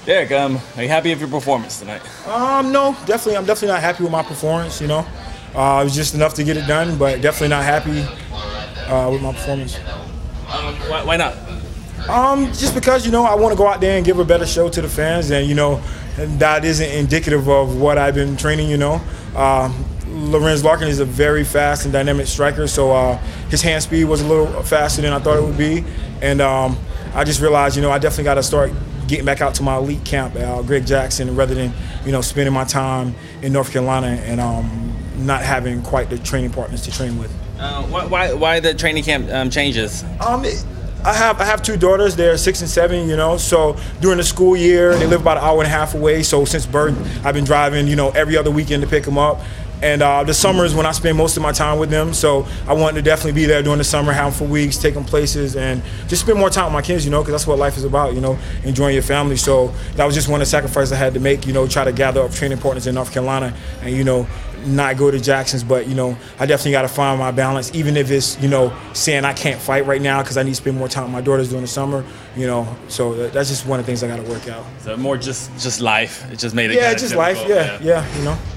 Derek, are you happy with your performance tonight? No, definitely. I'm definitely not happy with my performance. It was just enough to get it done, but definitely not happy with my performance. Why not? Just because I want to go out there and give a better show to the fans, and that isn't indicative of what I've been training. Lorenz Larkin is a very fast and dynamic striker, so his hand speed was a little faster than I thought it would be, and I just realized I definitely got to start getting back out to my elite camp, Greg Jackson, rather than spending my time in North Carolina and not having quite the training partners to train with. Why the training camp changes? I have two daughters. They're 6 and 7. So during the school year, they live about an hour and a half away. So since birth, I've been driving, every other weekend to pick them up. And the summer is when I spend most of my time with them. So I wanted to definitely be there during the summer, have them for weeks, take them places, and just spend more time with my kids, because that's what life is about, enjoying your family. So that was just one of the sacrifices I had to make, try to gather up training partners in North Carolina and, not go to Jackson's. But, I definitely got to find my balance, even if it's, saying I can't fight right now because I need to spend more time with my daughters during the summer, So that's just one of the things I got to work out. So more just life. It just made it just life, yeah.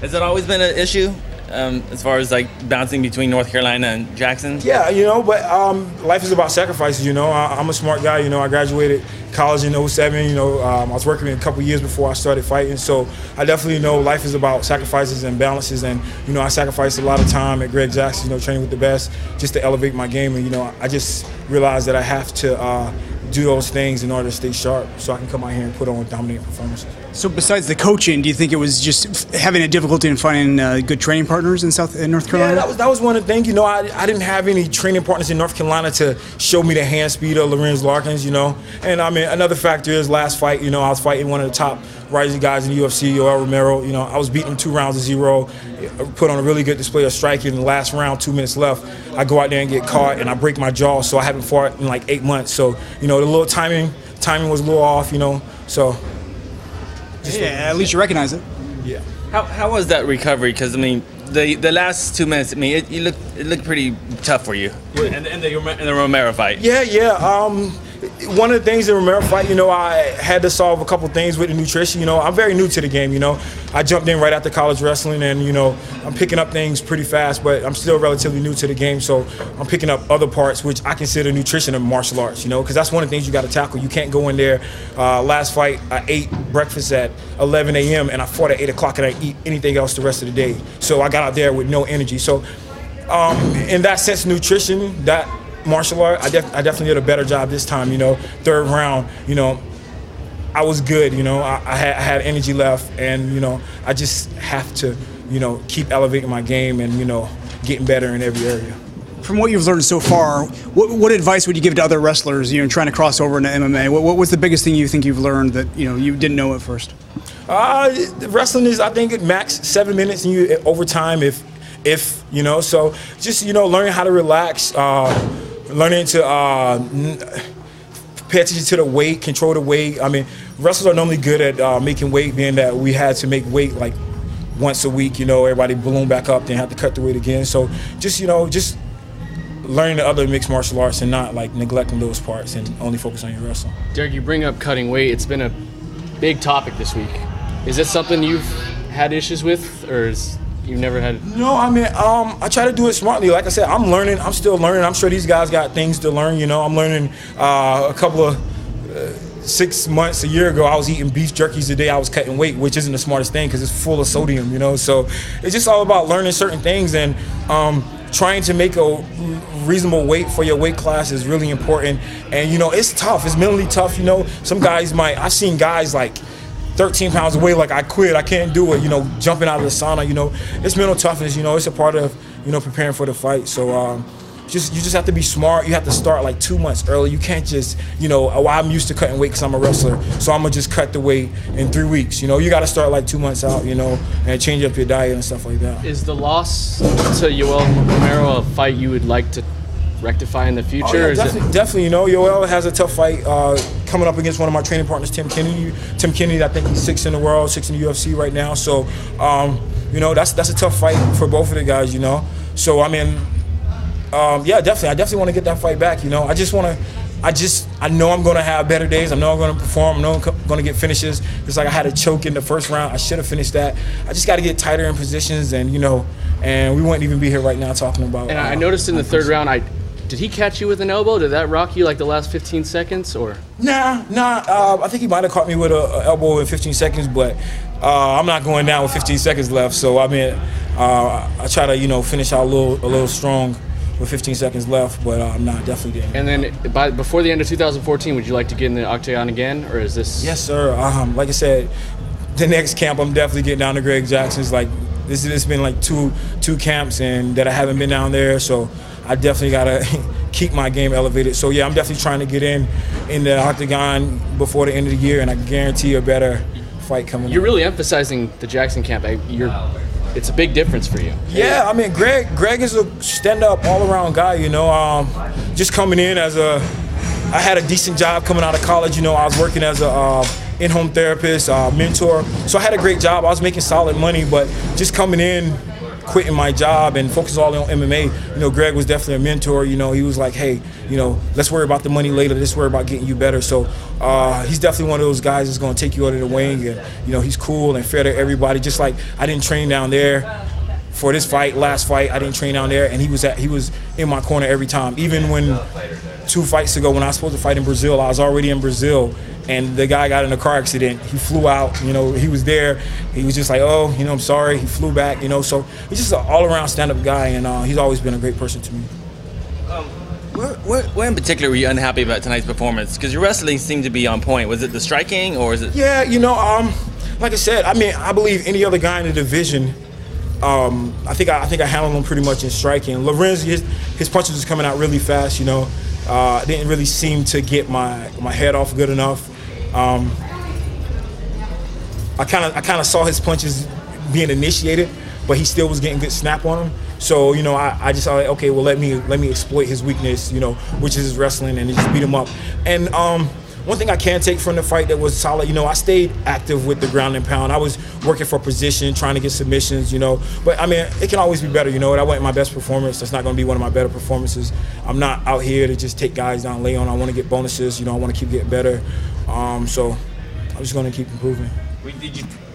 Has it always been an issue as far as like bouncing between North Carolina and Jackson? Yeah, but life is about sacrifices, I'm a smart guy, I graduated college in 07, I was working a couple years before I started fighting, so I definitely know life is about sacrifices and balances, and I sacrificed a lot of time at Greg Jackson, training with the best just to elevate my game, and I just realized that I have to do those things in order to stay sharp so I can come out here and put on dominating performances. So besides the coaching, do you think it was just having a difficulty in finding good training partners in North Carolina? Yeah, that was one of the things. I didn't have any training partners in North Carolina to show me the hand speed of Lorenz Larkins, And I mean, another factor is last fight, I was fighting one of the top rising guys in the UFC, Yoel Romero. I was beating him 2 rounds to 0, put on a really good display of striking. In the last round, 2 minutes left, I go out there and get caught, and I break my jaw, so I haven't fought in like 8 months. So, the little timing was a little off, so. At least you recognize it. Yeah. How was that recovery? Because, I mean, the last 2 minutes, I mean, it looked pretty tough for you. And the Romero fight. Yeah. One of the things in the Romero fight, I had to solve a couple things with the nutrition. I'm very new to the game, I jumped in right after college wrestling, and, I'm picking up things pretty fast, but I'm still relatively new to the game, so I'm picking up other parts, which I consider nutrition and martial arts, because that's one of the things you got to tackle. You can't go in there. Last fight, I ate breakfast at 11 a.m., and I fought at 8 o'clock, and I didn't eat anything else the rest of the day. So I got out there with no energy. So in that sense, nutrition, that martial art, I definitely did a better job this time. Third round, I was good. I had energy left, and I just have to keep elevating my game and getting better in every area. From what you've learned so far, what advice would you give to other wrestlers trying to cross over into MMA? What was the biggest thing you think you've learned that you didn't know at first? Wrestling is, I think, max 7 minutes, and you overtime if so just learning how to relax, learning to pay attention to the weight, control the weight. I mean, wrestlers are normally good at making weight, being that we had to make weight like once a week. Everybody balloon back up, then have to cut the weight again. So just learning the other mixed martial arts and not like neglecting those parts and only focus on your wrestling. Derek, you bring up cutting weight. It's been a big topic this week. Is this something you've had issues with, or you've never had? No, I mean, I try to do it smartly. Like I said, I'm learning. I'm still learning. I'm sure these guys got things to learn. I'm learning. A couple of 6 months, a year ago, I was eating beef jerkies a day. I was cutting weight, which isn't the smartest thing because it's full of sodium. So it's just all about learning certain things, and trying to make a reasonable weight for your weight class is really important. And it's tough. It's mentally tough. Some guys I've seen guys like 13 pounds away, like I quit, I can't do it, jumping out of the sauna, it's mental toughness, it's a part of, preparing for the fight. So you just have to be smart. You have to start like 2 months early. You can't just, I'm used to cutting weight because I'm a wrestler, so I'm gonna just cut the weight in 3 weeks. You got to start like 2 months out, and change up your diet and stuff like that. Is the loss to Yoel Romero a fight you would like to rectify in the future? Oh, yeah, definitely. Yoel has a tough fight coming up against one of my training partners, Tim Kennedy. Tim Kennedy, I think he's 6 in the world, 6 in the UFC right now. So, that's a tough fight for both of the guys. So I mean, yeah, definitely. I definitely want to get that fight back. I I know I'm going to have better days. I know I'm going to perform. I know I'm going to get finishes. It's like I had a choke in the first round. I should have finished that. I just got to get tighter in positions, and and we wouldn't even be here right now talking about. And I noticed in the third round, did he catch you with an elbow? Did that rock you like the last 15 seconds, or? Nah. I think he might have caught me with an elbow in 15 seconds, but I'm not going down with 15 seconds left. So I mean, I try to finish out a little strong with 15 seconds left, but I'm not definitely didn't. And then before the end of 2014, would you like to get in the octagon again, or is this? Yes, sir. Like I said, the next camp I'm definitely getting down to Greg Jackson's. Like this has been like two camps and that I haven't been down there, so I definitely gotta keep my game elevated. So yeah, I'm definitely trying to get in the octagon before the end of the year, and I guarantee a better fight coming. You're really emphasizing the Jackson camp. It's a big difference for you. Yeah, I mean, Greg is a stand-up, all-around guy. Just coming in I had a decent job coming out of college. I was working as a in-home therapist, mentor. So I had a great job. I was making solid money, but just coming in, quitting my job and focusing all on MMA, Greg was definitely a mentor. He was like, hey, let's worry about the money later. Let's worry about getting you better. So he's definitely one of those guys that's going to take you under the wing, and he's cool and fair to everybody. Just like I didn't train down there for this last fight, I didn't train down there, and he was in my corner every time. Even when 2 fights ago, when I was supposed to fight in Brazil, I was already in Brazil, and the guy got in a car accident. He flew out, he was there. He was just like, oh, I'm sorry. He flew back, so he's just an all-around stand-up guy, and he's always been a great person to me. What in particular were you unhappy about tonight's performance? Because your wrestling seemed to be on point. Was it the striking, or is it? Yeah, like I said, I mean, I believe any other guy in the division. I think I handled him pretty much in striking. Lorenz, his punches was coming out really fast. Didn't really seem to get my head off good enough. I kind of saw his punches being initiated, but he still was getting good snap on them. So I just thought, okay, well let me exploit his weakness, which is his wrestling, and just beat him up. And one thing I can take from the fight that was solid, I stayed active with the ground and pound. I was working for position, trying to get submissions, But, I mean, it can always be better, That wasn't my best performance. That's not going to be one of my better performances. I'm not out here to just take guys down, lay on. I want to get bonuses, I want to keep getting better. So I'm just going to keep improving.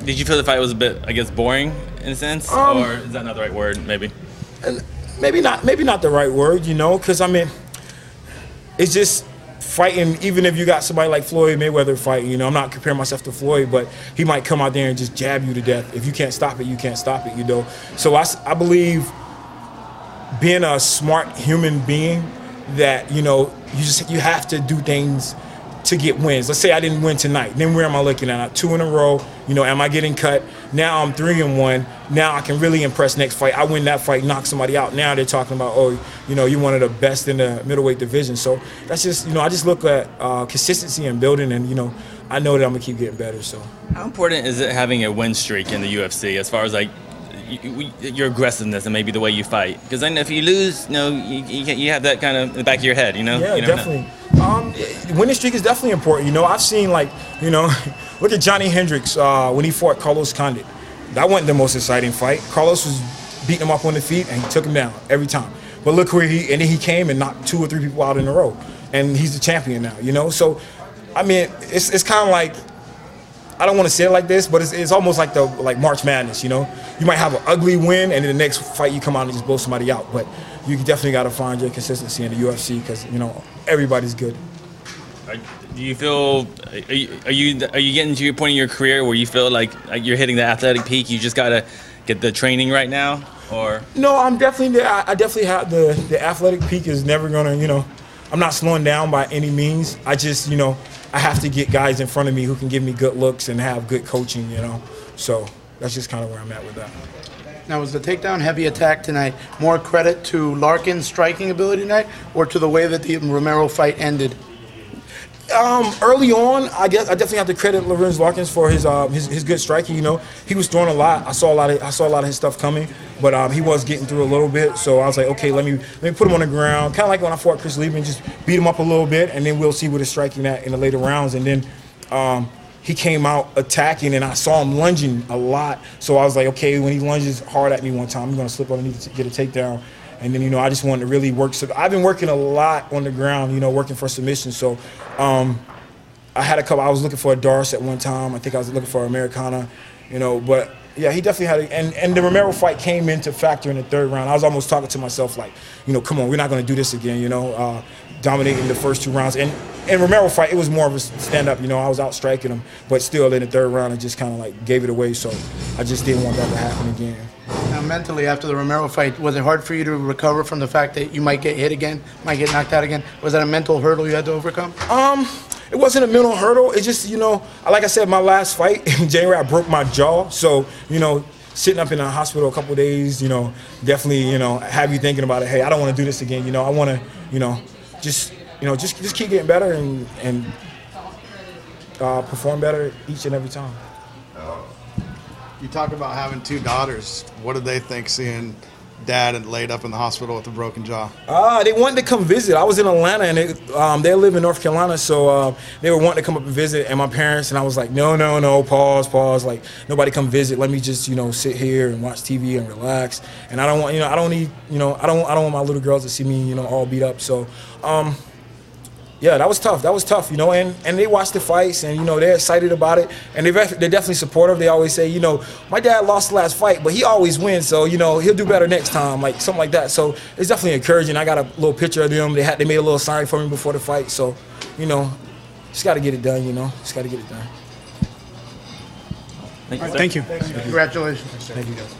Did you feel the fight was a bit, I guess, boring in a sense? Or is that not the right word, maybe? Maybe not the right word, because, I mean, it's just fighting. Even if you got somebody like Floyd Mayweather fighting, I'm not comparing myself to Floyd, but he might come out there and just jab you to death. If you can't stop it, you can't stop it, So I believe being a smart human being that, you have to do things to get wins. Let's say I didn't win tonight. Then where am I looking at? 2 in a row. Am I getting cut? Now I'm 3-1. Now I can really impress next fight. I win that fight, knock somebody out. Now they're talking about, you're one of the best in the middleweight division. So that's just, I just look at consistency and building, and, I know that I'm going to keep getting better. So how important is it having a win streak in the UFC as far as like your aggressiveness and maybe the way you fight? Because then if you lose, you have that kind of in the back of your head, Yeah, definitely. Winning streak is definitely important. I've seen look at Johnny Hendricks when he fought Carlos Condit. That wasn't the most exciting fight. Carlos was beating him up on the feet, and he took him down every time. But look where and then he came and knocked 2 or 3 people out in a row, and he's the champion now. So, I mean, it's kind of like, I don't want to say it like this, but it's almost like March Madness. You might have an ugly win, and in the next fight you come out and just blow somebody out. But you definitely got to find your consistency in the UFC because everybody's good. Do you feel are you getting to your point in your career where you feel like you're hitting the athletic peak? You just gotta get the training right now, or? No, I definitely have the athletic peak is never gonna I'm not slowing down by any means. I just I have to get guys in front of me who can give me good looks and have good coaching. So that's just kind of where I'm at with that. Now, was the takedown heavy attack tonight more credit to Larkin's striking ability tonight, or to the way that the Romero fight ended? Early on, I guess I definitely have to credit Lorenz Larkins for his good striking. He was throwing a lot. I saw a lot of his stuff coming, but he was getting through a little bit. So I was like, okay, let me put him on the ground. Kind of like when I fought Chris Lieben, just beat him up a little bit, and then we'll see what his striking at in the later rounds. And then he came out attacking, and I saw him lunging a lot. So I was like, okay, when he lunges hard at me one time, I'm gonna slip underneath to get a takedown. And then, I just wanted to really work. So I've been working a lot on the ground, working for submission. So I had a couple. I was looking for a Darce at one time. I think I was looking for Americana, but yeah, he definitely had and the Romero fight came into factor in the 3rd round. I was almost talking to myself like, come on, we're not going to do this again, dominating the first 2 rounds. And Romero fight, it was more of a stand-up, I was out striking him, but still in the 3rd round, I just kind of like gave it away, so I just didn't want that to happen again. Now, mentally, after the Romero fight, was it hard for you to recover from the fact that you might get hit again, might get knocked out again? Was that a mental hurdle you had to overcome? It wasn't a mental hurdle. It's just, like I said, my last fight in January, I broke my jaw. So, sitting up in the hospital a couple of days, definitely, have you thinking about it. Hey, I don't want to do this again. I want to, just keep getting better and perform better each and every time. You talk about having 2 daughters. What did they think seeing Dad and laid up in the hospital with a broken jaw? They wanted to come visit. I was in Atlanta, and they live in North Carolina, so they were wanting to come up and visit. And my parents and I was like, no, pause. Like, nobody come visit. Let me just, sit here and watch TV and relax. And I don't want, I don't need, I don't want my little girls to see me, all beat up. So, yeah, that was tough. And they watched the fights, and they're excited about it, and they're definitely supportive. They always say, my dad lost the last fight, but he always wins, so he'll do better next time, like something like that. So it's definitely encouraging. I got a little picture of them. They made a little sign for me before the fight, so just got to get it done. Just got to get it done. Thank you. Congratulations. Thank you, guys.